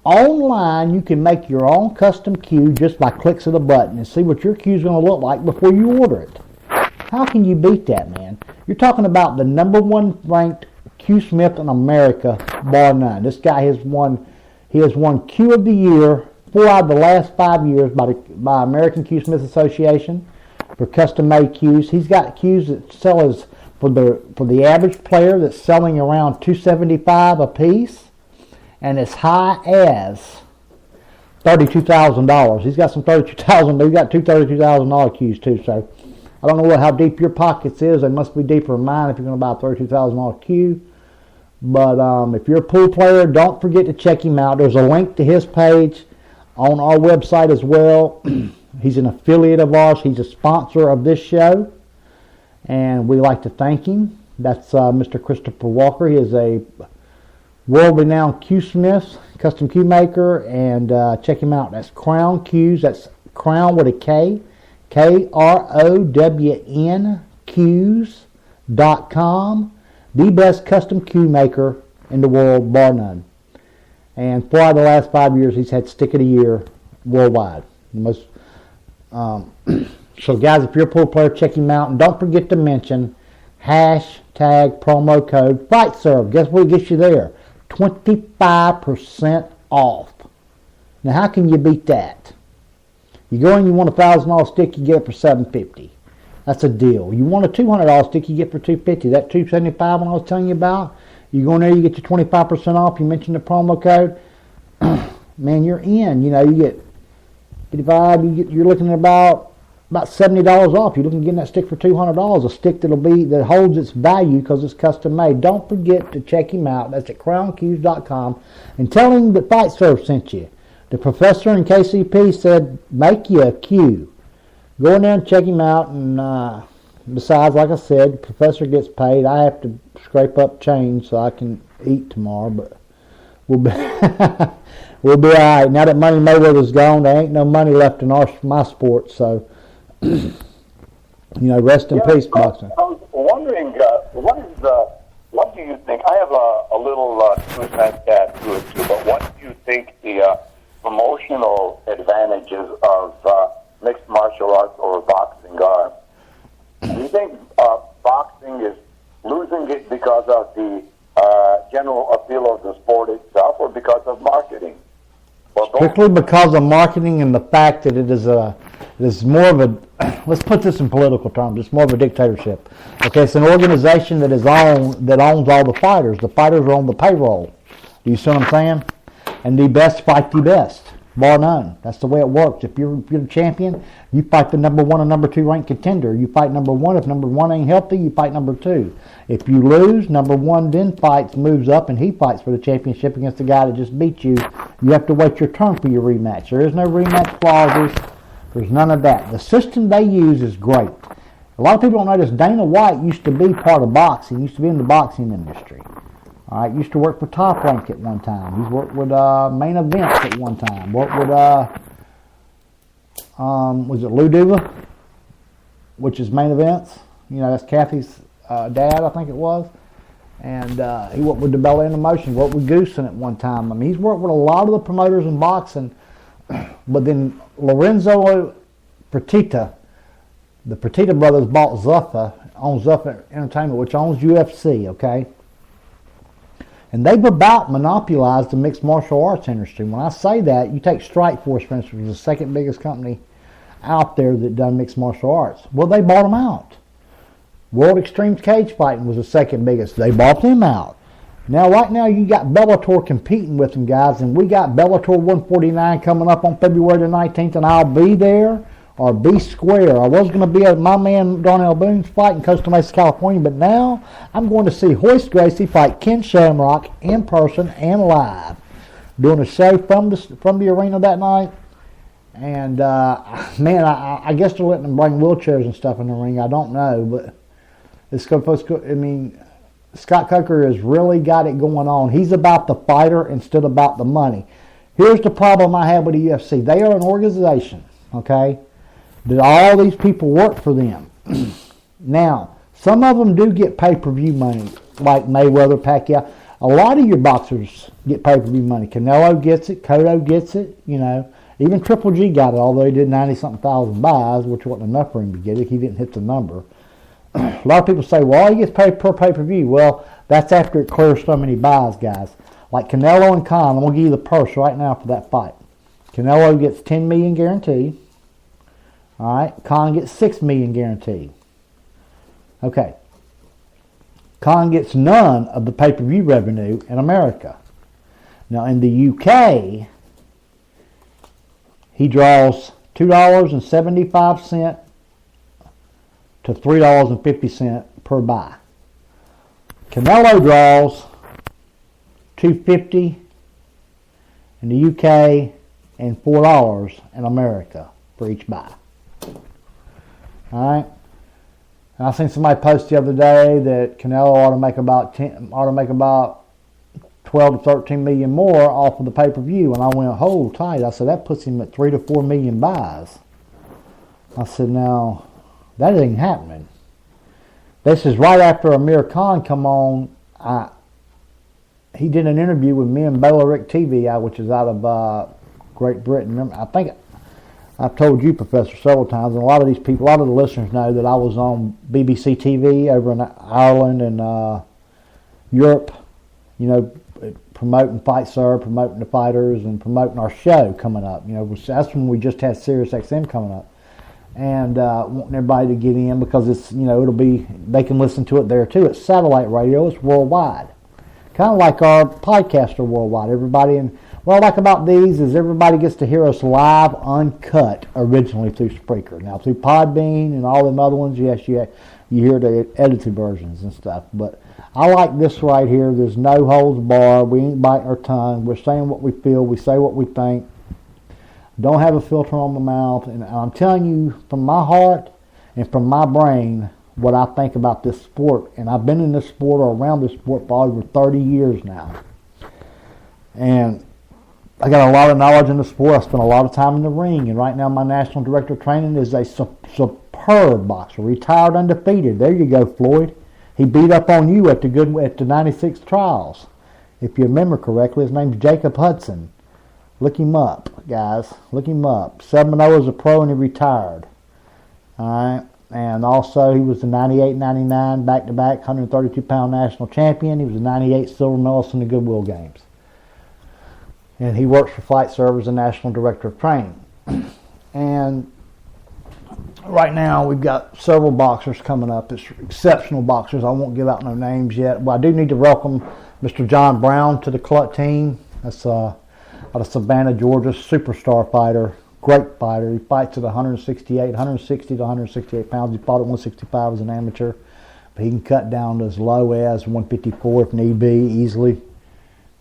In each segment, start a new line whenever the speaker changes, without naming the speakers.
Online, you can make your own custom cue just by clicks of the button and see what your cue is going to look like before you order it. How can you beat that, man? You're talking about the number one ranked Cue Smith in America, bar none. This guy has won Cue of the Year 4 out of the last 5 years by American Cue Smith Association for custom-made cues. He's got cues that sell as for the average player that's selling around $275 a piece, and as high as $32,000. He's got some $32,000. He's got two $32,000 cues too. So I don't know how deep your pockets is. They must be deeper than mine if you're going to buy a $32,000 cue. But if you're a pool player, don't forget to check him out. There's a link to his page on our website as well. He's an affiliate of ours. He's a sponsor of this show, and we like to thank him. That's Mr. Christopher Walker. He is a world-renowned Cue Smith, custom cue maker, and check him out. That's Crown Cues. That's Crown with a K, KROWN Cues.com. The best custom cue maker in the world, bar none. And 4 out of the last 5 years, he's had Stick of the Year worldwide. So, guys, if you're a pool player, check him out. And don't forget to mention hashtag promo code FightServe. Guess what gets you there? 25% off. Now, how can you beat that? You go in, you want a $1,000 stick, you get it for $750. That's a deal. You want a $200 stick, you get for $250. That $275 one I was telling you about, you go in there, you get your 25% off. You mention the promo code. Man, you're in. You know, you get 55. You're looking at about $70 off. You're looking at getting that stick for $200. A stick that holds its value because it's custom made. Don't forget to check him out. That's at crowncues.com, and tell him that FightServe sent you. The professor in KCP said, make you a cue. Go in there and check him out, and besides, like I said, the professor gets paid. I have to scrape up change so I can eat tomorrow, but we'll be we'll be all right. Now that Money Mayweather's gone, there ain't no money left in my sport, so rest in peace, boxing.
I was wondering, what do you think? I have a little 2 cent cat to it too, but what do you think the promotional advantages of mixed martial arts or boxing are? Do you think boxing is losing it because of the general appeal of the sport itself, or because of marketing?
Strictly because of marketing and the fact that it is more of a, let's put this in political terms, it's more of a dictatorship. Okay, it's an organization that owns all the fighters. The fighters are on the payroll. Do you see what I'm saying? And the best fight the best, bar none. That's the way it works. If you're the champion, you fight the number 1 and number 2 ranked contender. You fight number 1. If number 1 ain't healthy, you fight number 2. If you lose, number 1 then moves up, and he fights for the championship against the guy that just beat you. You have to wait your turn for your rematch. There is no rematch clauses. There's none of that. The system they use is great. A lot of people don't know this. Dana White used to be part of boxing. He used to be in the boxing industry. All right, used to work for Top Rank at one time. He's worked with Main Events at one time. Worked with was it Lou Duva, which is Main Events. That's Kathy's dad, I think it was. And he worked with DeBella in Emotion. Worked with Goosen at one time. I mean, he's worked with a lot of the promoters in boxing. But then Lorenzo Fertitta, the Fertitta brothers bought owns Zuffa Entertainment, which owns UFC. Okay. And they've about monopolized the mixed martial arts industry. When I say that, you take Strikeforce, for instance, which is the second biggest company out there that done mixed martial arts. Well, they bought them out. World Extreme Cage Fighting was the second biggest. They bought them out. Now, right now, you got Bellator competing with them, guys, and we got Bellator 149 coming up on February the 19th, and I'll be there. Or be square. I was going to be at my man Darnell Boone's fight in Costa Mesa, California, but now I'm going to see Hoist Gracie fight Ken Shamrock in person and live. Doing a show from the arena that night. And, man, I guess they're letting them bring wheelchairs and stuff in the ring. I don't know, but it's supposed to, I mean, Scott Coker has really got it going on. He's about the fighter instead of about the money. Here's the problem I have with the UFC. They are an organization, okay? That all these people work for them. Now, some of them do get pay-per-view money, like Mayweather, Pacquiao. A lot of your boxers get pay-per-view money. Canelo gets it. Cotto gets it. You know, even Triple G got it, although he did 90-something thousand buys, which wasn't enough for him to get it. He didn't hit the number. A lot of people say, well, he gets paid per pay-per-view. Well, that's after it clears so many buys, guys. Like Canelo and Khan, I'm going to give you the purse right now for that fight. Canelo gets $10 million guaranteed. All right. Khan gets $6 million guaranteed. Okay. Khan gets none of the pay-per-view revenue in America. Now, in the UK, he draws $2.75 to $3.50 per buy. Canelo draws $2.50 in the UK and $4 in America for each buy. All right. And I seen somebody post the other day that Canelo ought to make about 12 to 13 million more off of the pay-per-view, and I went, hold tight. I said that puts him at 3 to 4 million buys. I said, now that ain't happening. This is right after Amir Khan come on. He did an interview with me and Baylor TV, which is out of Great Britain. Remember, I think I've told you, Professor, several times, and a lot of these people, a lot of the listeners know that I was on BBC TV over in Ireland and Europe, you know, promoting Fight Sir, promoting the fighters, and promoting our show coming up. You know, that's when we just had Sirius XM coming up, and wanting everybody to get in because it's, you know, they can listen to it there too. It's satellite radio. It's worldwide, kind of like our podcast are worldwide. Everybody in. What I like about these is everybody gets to hear us live, uncut, originally through Spreaker. Now, through Podbean and all them other ones, yes, you hear the edited versions and stuff. But I like this right here. There's no holds barred. We ain't biting our tongue. We're saying what we feel. We say what we think. Don't have a filter on my mouth. And I'm telling you from my heart and from my brain what I think about this sport. And I've been in this sport or around this sport for over 30 years now. And I got a lot of knowledge in the sport. I spent a lot of time in the ring, and right now my national director of training is a superb boxer, retired undefeated. There you go, Floyd. He beat up on you at the 96 trials. If you remember correctly, his name's Jacob Hudson. Look him up, guys. Look him up. 7-0 as a pro, and he retired. All right. And also, he was the 98-99 back-to-back 132-pound national champion. He was the 98 silver medalist in the Goodwill Games. And he works for Flight Serve as a national director of training. And right now we've got several boxers coming up. It's exceptional boxers. I won't give out no names yet. But I do need to welcome Mr. John Brown to the Cluck team. That's out of Savannah, Georgia, superstar fighter, great fighter. He fights at 160 to 168 pounds. He fought at 165 as an amateur. But he can cut down to as low as 154 if need be, easily.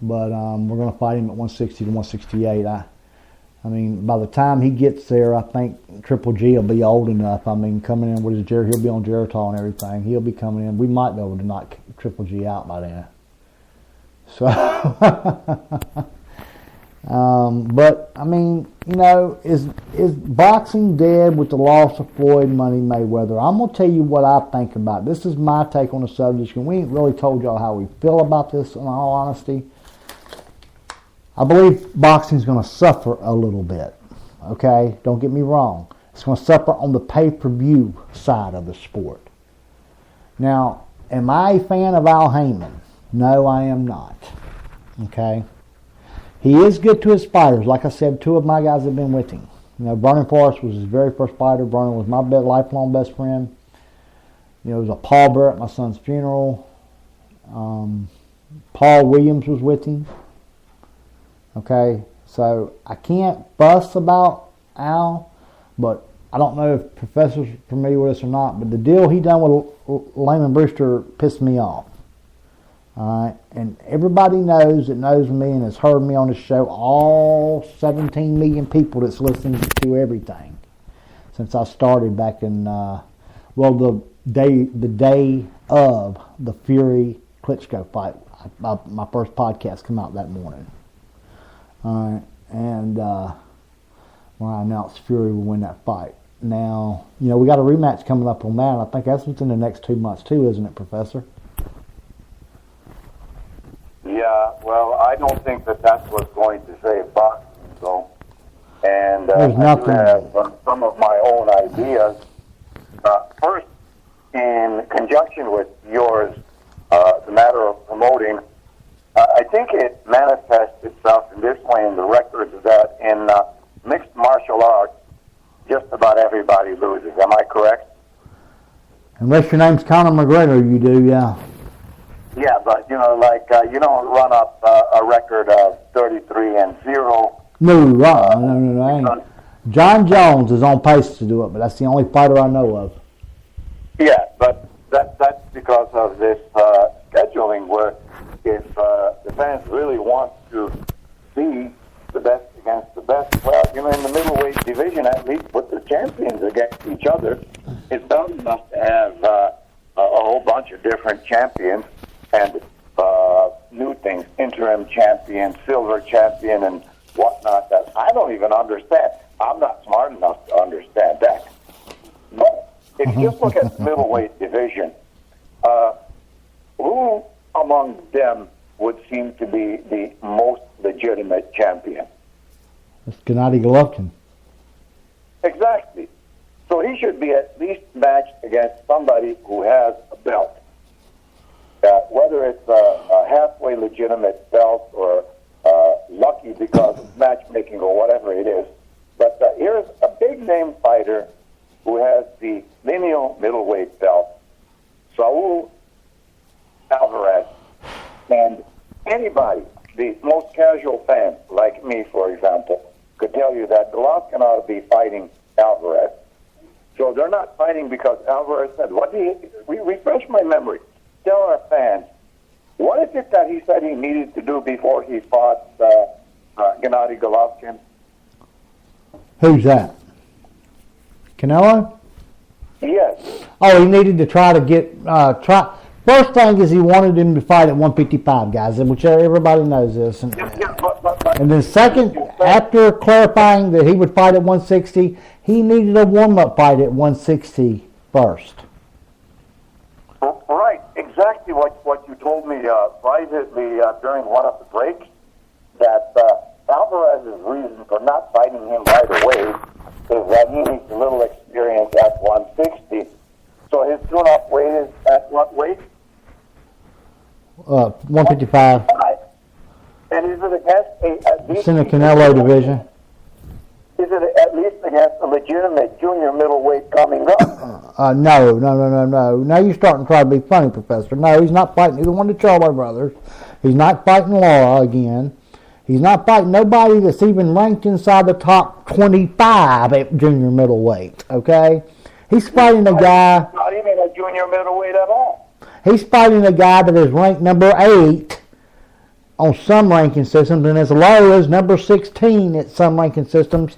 But we're going to fight him at 160 to 168. I mean, by the time he gets there, I think Triple G will be old enough. I mean, coming in, he'll be on Geritol and everything. He'll be coming in. We might be able to knock Triple G out by then. So, but, I mean, you know, is boxing dead with the loss of Floyd Money Mayweather? I'm going to tell you what I think about it. This is my take on the subject, and we ain't really told y'all how we feel about this, in all honesty. I believe boxing is going to suffer a little bit, okay? Don't get me wrong. It's going to suffer on the pay-per-view side of the sport. Now, am I a fan of Al Heyman? No, I am not, okay? He is good to his fighters. Like I said, 2 of my guys have been with him. You know, Vernon Forrest was his very first fighter. Vernon was my lifelong best friend. You know, it was a pallbearer at my son's funeral. Paul Williams was with him. Okay, so I can't fuss about Al, but I don't know if Professor's familiar with this or not, but the deal he done with Layman Brewster pissed me off. All right, and everybody knows that knows me and has heard me on the show, all 17 million people that's listening to everything since I started back in, the day of the Fury-Klitschko fight. My first podcast came out that morning. All right, and when I announced Fury will win that fight. Now, you know, we got a rematch coming up on that, and I think that's within the next 2 months too, isn't it, Professor?
Yeah, don't think that that's what's going to save boxing. So, and
There's
I
nothing.
do have some of my own ideas. First, in conjunction with yours, the matter of promoting, I think it manifests itself in this way in the records that in mixed martial arts, just about everybody loses. Am I correct?
Unless your name's Conor McGregor, you do, yeah.
Yeah, but you know, like you don't run up a record of 33-0.
No, I ain't. John Jones is on pace to do it, but that's the only fighter I know of.
Yeah, but that's because of this scheduling where if the fans really want to see the best against the best, well, you know, in the middleweight division, at least put the champions against each other. It's not enough to have a whole bunch of different champions and new things, interim champion, silver champion, and whatnot, that I don't even understand. I'm not smart enough to understand that. But if you just look at the middleweight division, who among them would seem to be the most legitimate champion?
It's Gennady Golovkin.
Exactly. So he should be at least matched against somebody who has a belt. Whether it's a halfway legitimate belt or lucky because of matchmaking or whatever it is. But here's a big name fighter who has the lineal middleweight belt, Saul Alvarez. And anybody, the most casual fan, like me, for example, could tell you that Golovkin ought to be fighting Alvarez. So they're not fighting because Alvarez said, refresh my memory. Tell our fans, what is it that he said he needed to do before he fought Gennady Golovkin?
Who's that? Canelo?
Yes.
Oh, he needed to try to get First thing is he wanted him to fight at 155, guys, which everybody knows this. And then second, after clarifying that he would fight at 160, he needed a warm-up fight at 160 first.
Right, exactly what you told me privately during one of the breaks, that Alvarez's reason for not fighting him right away is that he needs a little experience at 160. So his tune-up weight is at what weight?
155.
And is it against
It's in the Canelo division.
Is it at least against a legitimate junior middleweight coming up?
No. Now you're starting to try to be funny, Professor. No, he's not fighting either one of the Charlo brothers. He's not fighting Laura again. He's not fighting nobody that's even ranked inside the top 25 at junior middleweight, okay? He's fighting a guy...
Not even a junior middleweight at all.
He's fighting a guy that is ranked number 8 on some ranking systems and as low as number 16 at some ranking systems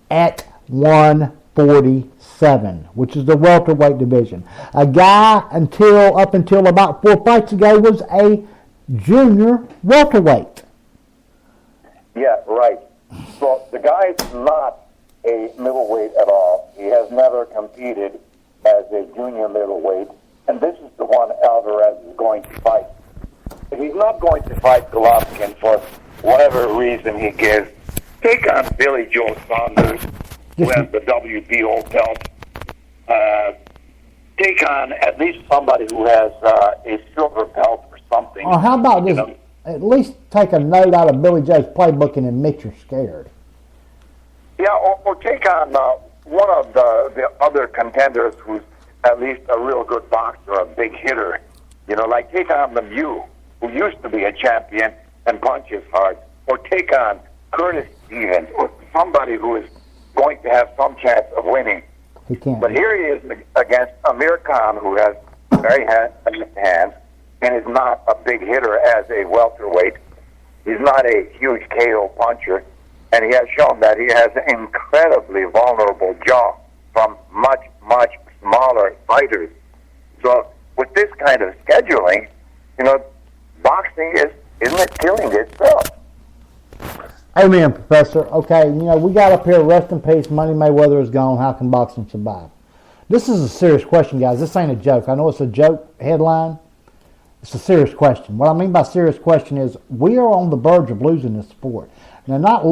at 147, which is the welterweight division. A guy up until about 4 fights ago was a junior welterweight.
Yeah, right. So the guy's not a middleweight at all. He has never competed as a junior middleweight, and this is the one Alvarez is going to fight. He's not going to fight Golovkin for whatever reason he gives. Take on Billy Joe Saunders, who has the WBO belt. Take on at least somebody who has a silver belt or something.
Or how about this? At least take a note out of Billy Joe's playbook and admit you're scared.
Yeah, or take on one of the other contenders who's at least a real good boxer, a big hitter. You know, like take on Lemieux, who used to be a champion and punches hard. Or take on Curtis Stevens, or somebody who is going to have some chance of winning.
He can't.
But here he is against Amir Khan, who has very hands and is not a big hitter as a welterweight. He's not a huge KO puncher, and he has shown that he has an incredibly vulnerable jaw from much, much smaller fighters. So with this kind of scheduling, you know, boxing isn't it killing itself?
Amen, Professor. Okay, you know, we got up here, rest in peace, Money Mayweather is gone, how can boxing survive? This is a serious question, guys. This ain't a joke. I know it's a joke headline. It's a serious question. What I mean by serious question is we are on the verge of losing this sport. Now, not